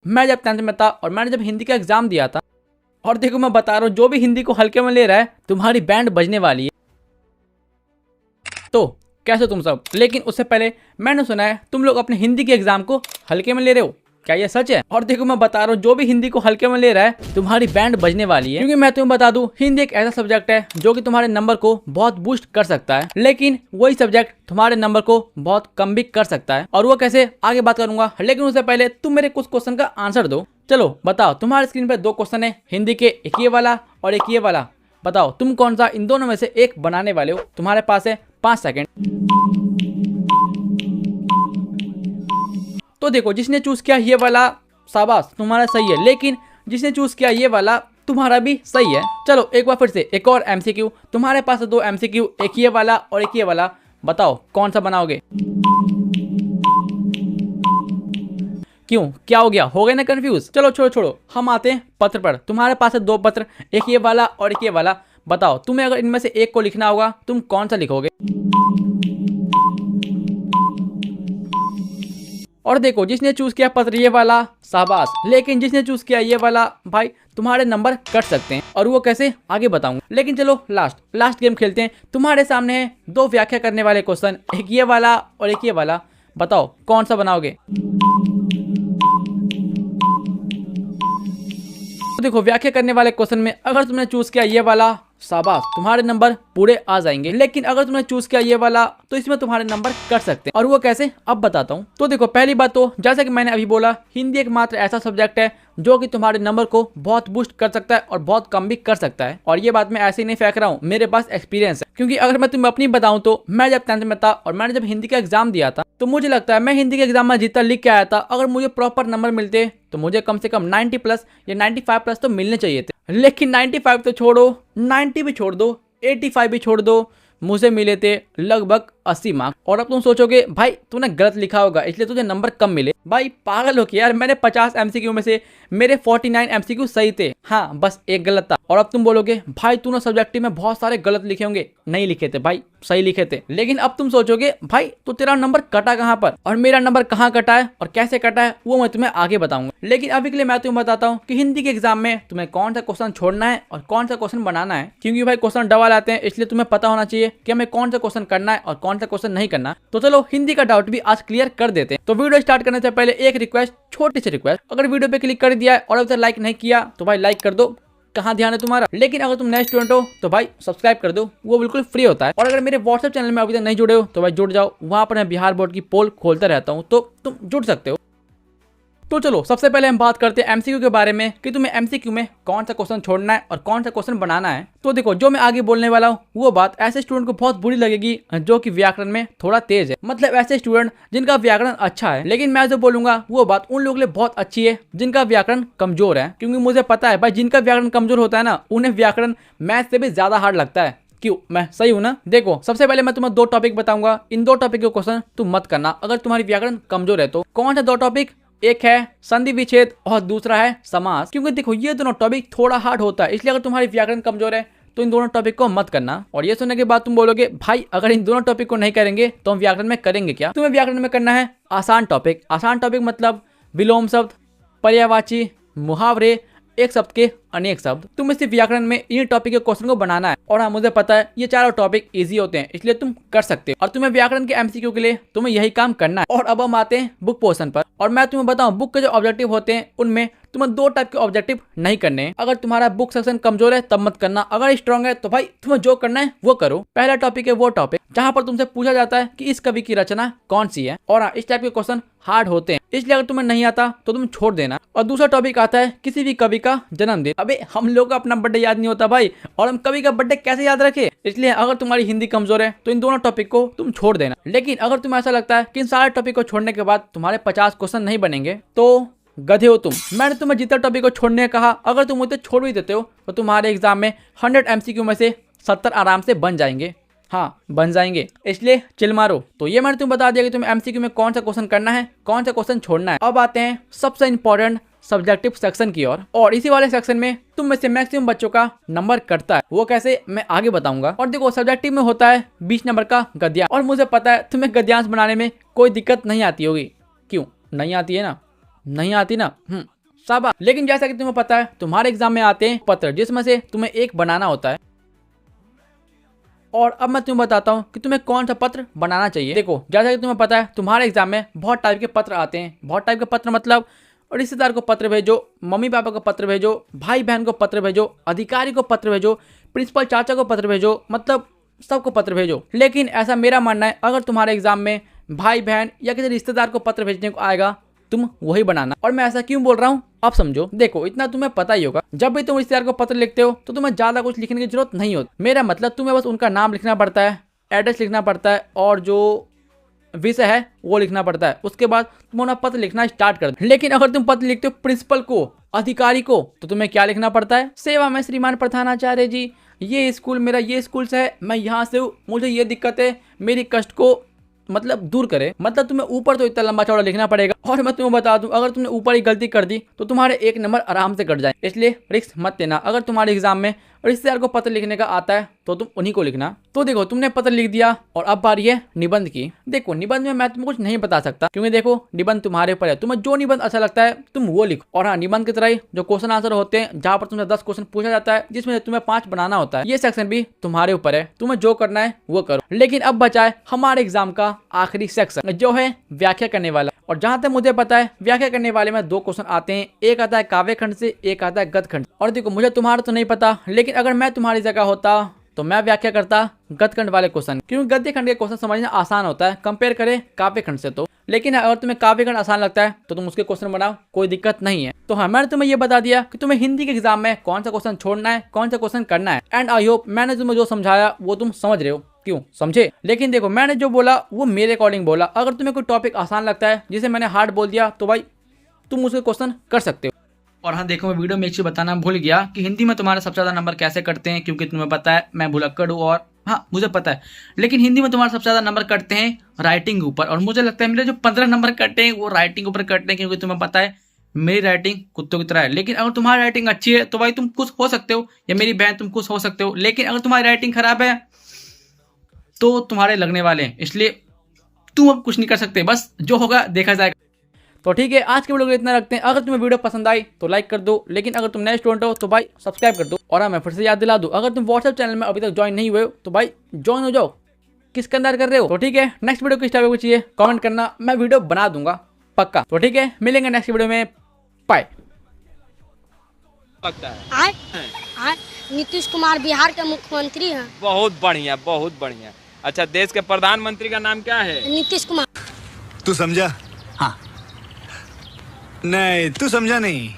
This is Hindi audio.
मैं जब 10th में था और मैंने जब हिंदी का एग्जाम दिया था, और देखो मैं बता रहा हूँ जो भी हिंदी को हल्के में ले रहा है तुम्हारी बैंड बजने वाली है। तो कैसे तुम सब, लेकिन उससे पहले मैंने सुना है तुम लोग अपने हिंदी के एग्जाम को हल्के में ले रहे हो, क्या ये सच है? और देखो मैं बता रहा हूँ जो भी हिंदी को हल्के में ले रहा है तुम्हारी बैंड बजने वाली है, क्योंकि मैं तुम्हें बता दूं हिंदी एक ऐसा सब्जेक्ट है जो कि तुम्हारे नंबर को बहुत बूस्ट कर सकता है, लेकिन वही सब्जेक्ट तुम्हारे नंबर को बहुत कम भी कर सकता है। और वो कैसे, आगे बात करूंगा, लेकिन उससे पहले तुम मेरे कुछ क्वेश्चन का आंसर दो। चलो बताओ, तुम्हारे स्क्रीन पे दो क्वेश्चन है हिंदी के, एक ये वाला और एक ये वाला। बताओ तुम कौन सा इन दोनों में से एक बनाने वाले हो। तुम्हारे पास है 5 सेकेंड। तो देखो जिसने चूज किया ये वाला, शाबाश तुम्हारा सही है, लेकिन जिसने चूज किया ये वाला तुम्हारा भी सही है। चलो एक बार फिर से एक और एमसीक्यू। तुम्हारे पास है 2 एमसीक्यू, एक ये वाला और एक ये वाला। बताओ कौन सा बनाओगे। क्यों, क्या हो गया, हो गए ना कंफ्यूज? चलो छोड़ो छोड़ो, हम आते हैं पत्र पर। तुम्हारे पास है 2 पत्र, एक ये वाला और एक ये वाला। बताओ तुम्हें अगर इनमें से एक को लिखना होगा तुम कौन सा लिखोगे। और देखो जिसने चूज किया पत्र ये वाला, शाबाश, लेकिन जिसने चूज किया ये वाला, भाई तुम्हारे नंबर कट सकते हैं। और वो कैसे, आगे बताऊंगा। लेकिन चलो लास्ट गेम खेलते हैं। तुम्हारे सामने है 2 व्याख्या करने वाले क्वेश्चन, एक ये वाला और एक ये वाला। बताओ कौन सा बनाओगे। तो देखो व्याख्या करने वाले क्वेश्चन में अगर तुमने चूज किया ये वाला, शाबाश तुम्हारे नंबर पूरे आ जाएंगे, लेकिन अगर तुमने चूज किया ये वाला तो इसमें तुम्हारे नंबर कट सकते हैं। और वो कैसे, अब बताता हूँ। तो देखो पहली बात तो जैसा कि मैंने अभी बोला, हिंदी एकमात्र ऐसा सब्जेक्ट है जो कि तुम्हारे नंबर को बहुत बूस्ट कर सकता है और बहुत कम भी कर सकता है। और ये बात मैं ऐसे ही नहीं फेंक रहा हूँ, मेरे पास एक्सपीरियंस है। क्योंकि अगर मैं तुम्हें अपनी बताऊं तो मैं जब 10th में था और मैंने जब हिंदी का एग्जाम दिया था, तो मुझे लगता है मैं हिंदी के एग्जाम में जितना लिख के आया था, अगर मुझे प्रॉपर नंबर मिलते तो मुझे कम से कम 90 प्लस या 95 प्लस तो मिलने चाहिए थे। लेकिन 95 तो छोड़ो, 90 भी छोड़ दो, 85 भी छोड़ दो, मुझे मिले थे लगभग 80 मार्क्स। और अब तुम सोचोगे भाई तूने गलत लिखा होगा इसलिए तुझे नंबर कम मिले। भाई पागल हो क्या यार, मैंने 50 एमसीक्यू में से मेरे 49 एमसीक्यू सही थे, हाँ बस एक गलत था। और अब तुम बोलोगे भाई तूने सब्जेक्टिव में बहुत सारे गलत लिखे होंगे। नहीं लिखे थे भाई, सही लिखे थे। लेकिन अब तुम सोचोगे भाई तो तेरा नंबर कटा कहाँ पर, और मेरा नंबर कहाँ कटा है और कैसे कटा है वो मैं तुम्हें आगे बताऊंगा। लेकिन अभी के लिए मैं तुम्हें बताता हूँ कि हिंदी के एग्जाम में तुम्हें कौन सा क्वेश्चन छोड़ना है और कौन सा क्वेश्चन बनाना है। क्योंकि भाई क्वेश्चन डबल आते हैं, इसलिए तुम्हें पता होना चाहिए कि हमें कौन सा क्वेश्चन करना है और कौन सा क्वेश्चन नहीं करना। तो चलो हिंदी का डाउट भी आज क्लियर कर देते हैं। तो वीडियो स्टार्ट करने से पहले एक रिक्वेस्ट, छोटी सी रिक्वेस्ट, अगर वीडियो पे क्लिक कर दिया है और अभी तक लाइक नहीं किया तो भाई लाइक कर दो, कहाँ ध्यान है तुम्हारा। लेकिन अगर तुम नए स्टूडेंट हो तो भाई सब्सक्राइब कर दो, वो बिल्कुल फ्री होता है। और अगर मेरे व्हाट्सएप चैनल में अभी तक नहीं जुड़े हो तो भाई जुड़ जाओ, वहां पर मैं बिहार बोर्ड की पोल खोलता रहता हूँ, तो तुम जुड़ सकते हो। तो चलो सबसे पहले हम बात करते हैं एमसीक्यू के बारे में कि तुम्हें एमसीक्यू में कौन सा क्वेश्चन छोड़ना है और कौन सा क्वेश्चन बनाना है। तो देखो जो मैं आगे बोलने वाला हूँ वो बात ऐसे स्टूडेंट को बहुत बुरी लगेगी जो कि व्याकरण में थोड़ा तेज है, मतलब ऐसे स्टूडेंट जिनका व्याकरण अच्छा है। लेकिन मैं जो बोलूंगा वो बात उन लोगों के लिए बहुत अच्छी है जिनका व्याकरण कमजोर है, क्योंकि मुझे पता है भाई जिनका व्याकरण कमजोर होता है ना, उन्हें व्याकरण मैथ से भी ज्यादा हार्ड लगता है। क्यों, मैं सही हूं ना? देखो सबसे पहले मैं तुम्हें 2 टॉपिक बताऊंगा, इन 2 टॉपिक के क्वेश्चन तुम मत करना अगर तुम्हारी व्याकरण कमजोर है तो। कौन सा 2 टॉपिक? एक है संधि विच्छेद और दूसरा है समास। क्योंकि देखो ये दोनों टॉपिक थोड़ा हार्ड होता है, इसलिए अगर तुम्हारी व्याकरण कमजोर है तो इन दोनों टॉपिक को मत करना। और ये सुनने के बाद तुम बोलोगे भाई अगर इन दोनों टॉपिक को नहीं करेंगे तो हम व्याकरण में करेंगे क्या? तुम्हें व्याकरण में करना है आसान टॉपिक। आसान टॉपिक मतलब विलोम शब्द, पर्यायवाची, मुहावरे, एक शब्द के अनेक शब्द। तुम सिर्फ व्याकरण में इन टॉपिक के क्वेश्चन को बनाना है। और हाँ मुझे पता है ये चारों टॉपिक इजी होते हैं, इसलिए तुम कर सकते हो। और तुम्हें व्याकरण के एमसीक्यू के लिए तुम्हें यही काम करना है। और अब हम आते हैं बुक पोर्शन पर। और मैं तुम्हें बताऊं बुक के जो ऑब्जेक्टिव होते हैं उनमें तुम्हें 2 टाइप के ऑब्जेक्टिव नहीं करने हैं। अगर तुम्हारा बुक सेक्शन कमजोर है तब मत करना, अगर स्ट्रांग है तो भाई तुम्हें जो करना है वो करो। पहला टॉपिक है वो टॉपिक जहां पर तुमसे पूछा जाता है कि इस कवि की रचना कौन सी है। और हाँ इस टाइप के क्वेश्चन हार्ड होते हैं, इसलिए अगर तुम्हें नहीं आता तो तुम छोड़ देना। और दूसरा टॉपिक आता है किसी भी कवि का जन्मदिन। अबे हम लोग को अपना बर्थडे याद नहीं होता भाई, और हम कवि का बर्थडे कैसे याद रखे? इसलिए अगर तुम्हारी हिंदी कमजोर है तो इन दोनों टॉपिक को तुम छोड़ देना। लेकिन अगर तुम्हें ऐसा लगता है कि इन सारे टॉपिक को छोड़ने के बाद तुम्हारे 50 क्वेश्चन नहीं बनेंगे तो गधे हो तुम। मैंने तुम्हें जितना टॉपिक को छोड़ने कहा, अगर तुम उसे छोड़ भी देते हो तो तुम्हारे एग्जाम में 100 एमसीक्यू में से 70 आराम से बन जाएंगे। हाँ बन जाएंगे, इसलिए चिल मारो। तो ये मैंने तुम्हें बता दिया कि तुम्हें एमसीक्यू में कौन सा क्वेश्चन करना है, कौन सा क्वेश्चन छोड़ना है। अब आते हैं सबसे इंपॉर्टेंट सब्जेक्टिव सेक्शन की ओर। और इसी वाले सेक्शन में तुम में से मैक्सिमम बच्चों का नंबर कटता है, वो कैसे मैं आगे बताऊंगा। और देखो सब्जेक्टिव में होता है 20 नंबर का गद्यांश। और मुझे पता है तुम्हें गद्यांश बनाने में कोई दिक्कत नहीं आती होगी। क्यों नहीं आती है ना? नहीं आती ना, शाबाश। लेकिन जैसा कि तुम्हें पता है तुम्हारे एग्जाम में आते हैं पत्र, जिसमें से तुम्हें एक बनाना होता है। और अब मैं तुम्हें बताता हूँ कि तुम्हें कौन सा पत्र बनाना चाहिए। देखो, जैसा कि तुम्हें पता है तुम्हारे एग्जाम में बहुत टाइप के पत्र आते हैं। बहुत टाइप के पत्र मतलब रिश्तेदार को पत्र भेजो, मम्मी पापा को पत्र भेजो, भाई बहन को पत्र भेजो, अधिकारी को पत्र भेजो, प्रिंसिपल चाचा को पत्र भेजो, मतलब सबको पत्र भेजो। लेकिन ऐसा मेरा मानना है, अगर तुम्हारे एग्जाम में भाई बहन या किसी रिश्तेदार को पत्र भेजने को आएगा, तुम वही बनाना। और मैं ऐसा क्यों बोल रहा हूँ अब समझो। देखो, इतना तुम्हें पता ही होगा, जब भी तुम रिश्तेदार को पत्र लिखते हो तो तुम्हें ज्यादा कुछ लिखने की जरूरत नहीं होती। मेरा मतलब तुम्हें बस उनका नाम लिखना पड़ता है, एड्रेस लिखना पड़ता है और जो विषय है वो लिखना पड़ता है। उसके बाद तुम उन्हें पत्र लिखना स्टार्ट कर दो। लेकिन अगर तुम पत्र लिखते हो प्रिंसिपल को, अधिकारी को, तो तुम्हें क्या लिखना पड़ता है? सेवा में श्रीमान प्रधानाचार्य जी, ये स्कूल मेरा ये स्कूल से है, मैं यहाँ से हूँ, मुझे ये दिक्कत है, मेरी कष्ट को मतलब दूर करे। मतलब तुम्हें ऊपर तो इतना लंबा चौड़ा लिखना पड़ेगा। और मैं तुम्हें बता दूं, अगर तुमने ऊपर ही गलती कर दी तो तुम्हारे 1 नंबर आराम से कट जाए। इसलिए रिस्क मत लेना। अगर तुम्हारे एग्जाम में रिश्तेदार को पत्र लिखने का आता है तो तुम उन्हीं को लिखना। तो देखो, तुमने पत्र लिख दिया और अब बारी है निबंध की। देखो, निबंध में मैं तुम्हें कुछ नहीं बता सकता, क्योंकि देखो निबंध तुम्हारे ऊपर है। तुम्हें जो निबंध अच्छा लगता है तुम वो लिखो। और हाँ, निबंध की तरह ही जो क्वेश्चन आंसर होते हैं, जहाँ पर तुम्हें 10 क्वेश्चन पूछा जाता है, जिसमें तुम्हें 5 बनाना होता है, ये सेक्शन भी तुम्हारे ऊपर है। तुम्हें जो करना है वो करो। लेकिन अब बचा है हमारे एग्जाम का आखिरी सेक्शन, जो है व्याख्या करने वाला। और जहां तक मुझे पता है व्याख्या करने वाले में 2 क्वेश्चन आते हैं। एक आता है काव्य खंड से, एक आता है गद्य खंड। और देखो, मुझे तुम्हारा तो नहीं पता, लेकिन अगर मैं तुम्हारी जगह होता तो मैं व्याख्या करता गद्य खंड वाले क्वेश्चन, क्योंकि गद्य खंड के क्वेश्चन समझना आसान होता है कंपेयर करें काव्य खंड से। तो लेकिन अगर तुम्हें काव्य खंड आसान लगता है तो तुम उसके क्वेश्चन बनाओ, कोई दिक्कत नहीं है। तो हाँ, मैंने तुम्हें ये बता दिया कि तुम्हें हिंदी के एग्जाम में कौन सा क्वेश्चन छोड़ना है, कौन सा क्वेश्चन करना है। एंड आई होप मैंने तुम्हें जो समझाया वो तुम समझ रहे हो। क्यों समझे? लेकिन देखो, मैंने जो बोला वो मेरे अकॉर्डिंग बोला। अगर तुम्हें कोई टॉपिक आसान लगता है जिसे मैंने हार्ड बोल दिया तो भाई तुम उसके क्वेश्चन कर सकते हो। और हाँ देखो, मैं वीडियो में एक चीज बताना भूल गया कि हिंदी में तुम्हारे सबसे ज्यादा नंबर कैसे कटते हैं, क्योंकि तुम्हें पता है मैं भुलक्कड़ हूँ और हाँ मुझे पता है, लेकिन हिंदी में तुम्हारे सबसे ज्यादा नंबर कटते हैं राइटिंग ऊपर। और मुझे लगता है मेरे जो 15 नंबर कटे हैं वो राइटिंग ऊपर कटते हैं, क्योंकि तुम्हें पता है मेरी राइटिंग कुत्तों की तरह है। लेकिन अगर तुम्हारी राइटिंग अच्छी है तो भाई तुम खुश हो सकते हो, या मेरी बहन तुम खुश हो सकते हो। लेकिन अगर तुम्हारी राइटिंग खराब है तो तुम्हारे लगने वाले हैं, इसलिए तुम अब कुछ नहीं कर सकते, बस जो होगा देखा जाएगा। तो ठीक है, आज के वीडियो को इतना रखते हैं। अगर तुम्हें वीडियो पसंद आई तो लाइक कर दो, लेकिन अगर तुम नए स्टूडेंट हो तो भाई सब्सक्राइब कर दो। और हाँ, मैं फिर से याद दिला दूं, अगर तुम व्हाट्सएप चैनल में अभी तक ज्वाइन नहीं हुए हो तो भाई ज्वाइन हो जाओ। किसके अंदर कर रहे हो? तो ठीक है, नेक्स्ट वीडियो किस टाइप को चाहिए कमेंट करना, मैं वीडियो बना दूंगा पक्का। तो ठीक है, मिलेंगे नेक्स्ट वीडियो में, बाय। लगता है नीतीश कुमार बिहार के मुख्यमंत्री हैं। बहुत बढ़िया, बहुत बढ़िया। अच्छा, देश के प्रधानमंत्री का नाम क्या है? नीतीश कुमार। तू समझा? हाँ। नहीं, तू समझा नहीं।